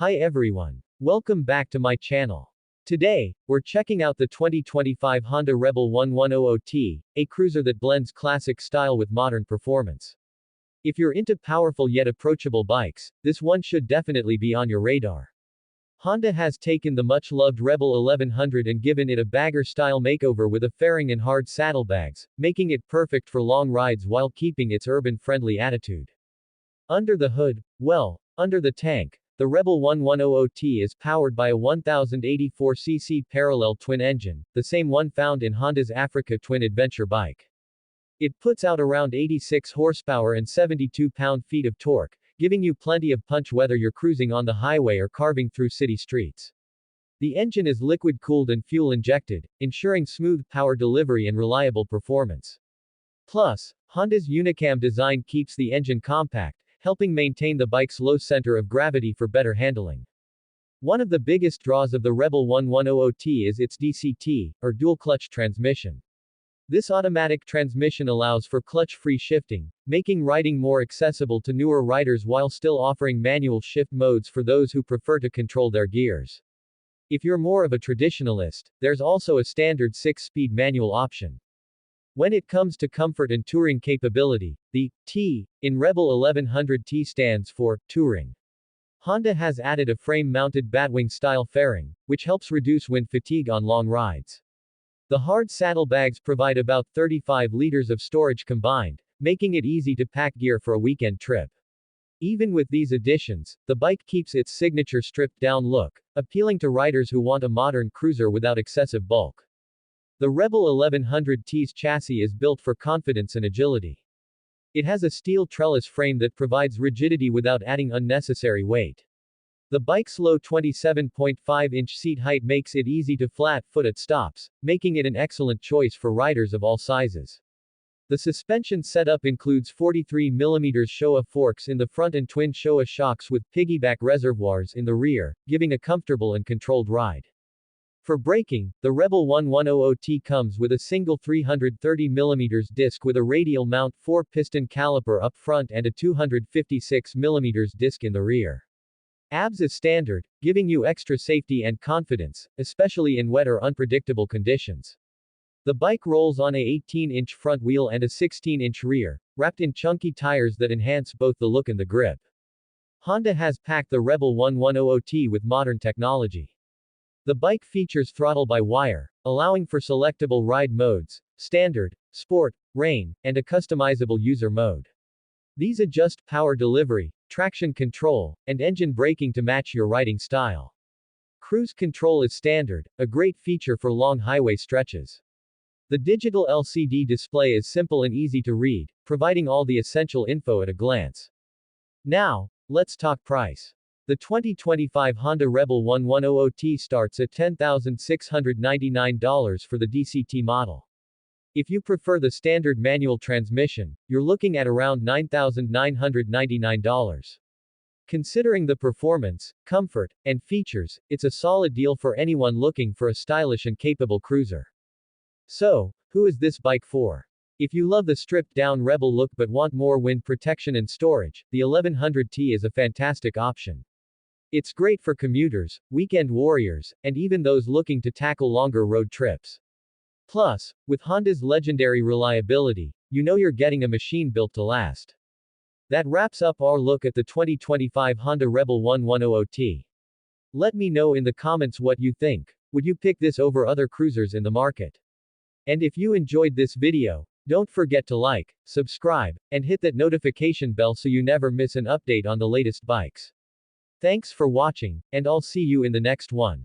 Hi everyone. Welcome back to my channel. Today, we're checking out the 2025 Honda Rebel 1100T, a cruiser that blends classic style with modern performance. If you're into powerful yet approachable bikes, this one should definitely be on your radar. Honda has taken the much-loved Rebel 1100 and given it a bagger-style makeover with a fairing and hard saddlebags, making it perfect for long rides while keeping its urban-friendly attitude. Under the hood, under the tank, the Rebel 1100T is powered by a 1084cc parallel twin engine, the same one found in Honda's Africa Twin adventure bike. It puts out around 86 horsepower and 72 pound-feet of torque, giving you plenty of punch whether you're cruising on the highway or carving through city streets. The engine is liquid-cooled and fuel-injected, ensuring smooth power delivery and reliable performance. Plus, Honda's Unicam design keeps the engine compact, helping maintain the bike's low center of gravity for better handling. One of the biggest draws of the Rebel 1100T is its DCT, or dual-clutch transmission. This automatic transmission allows for clutch-free shifting, making riding more accessible to newer riders while still offering manual shift modes for those who prefer to control their gears. If you're more of a traditionalist, there's also a standard 6-speed manual option. When it comes to comfort and touring capability, the T in Rebel 1100T stands for touring. Honda has added a frame-mounted batwing-style fairing, which helps reduce wind fatigue on long rides. The hard saddlebags provide about 35 liters of storage combined, making it easy to pack gear for a weekend trip. Even with these additions, the bike keeps its signature stripped-down look, appealing to riders who want a modern cruiser without excessive bulk. The Rebel 1100T's chassis is built for confidence and agility. It has a steel trellis frame that provides rigidity without adding unnecessary weight. The bike's low 27.5-inch seat height makes it easy to flat-foot at stops, making it an excellent choice for riders of all sizes. The suspension setup includes 43mm Showa forks in the front and twin Showa shocks with piggyback reservoirs in the rear, giving a comfortable and controlled ride. For braking, the Rebel 1100T comes with a single 330mm disc with a radial mount 4-piston caliper up front and a 256mm disc in the rear. ABS is standard, giving you extra safety and confidence, especially in wet or unpredictable conditions. The bike rolls on a 18-inch front wheel and a 16-inch rear, wrapped in chunky tires that enhance both the look and the grip. Honda has packed the Rebel 1100T with modern technology. The bike features throttle-by-wire, allowing for selectable ride modes, standard, sport, rain, and a customizable user mode. These adjust power delivery, traction control, and engine braking to match your riding style. Cruise control is standard, a great feature for long highway stretches. The digital LCD display is simple and easy to read, providing all the essential info at a glance. Now, let's talk price. The 2025 Honda Rebel 1100T starts at $10,699 for the DCT model. If you prefer the standard manual transmission, you're looking at around $9,999. Considering the performance, comfort, and features, it's a solid deal for anyone looking for a stylish and capable cruiser. So, who is this bike for? If you love the stripped-down Rebel look but want more wind protection and storage, the 1100T is a fantastic option. It's great for commuters, weekend warriors, and even those looking to tackle longer road trips. Plus, with Honda's legendary reliability, you know you're getting a machine built to last. That wraps up our look at the 2025 Honda Rebel 1100T. Let me know in the comments what you think. Would you pick this over other cruisers in the market? And if you enjoyed this video, don't forget to like, subscribe, and hit that notification bell so you never miss an update on the latest bikes. Thanks for watching, and I'll see you in the next one.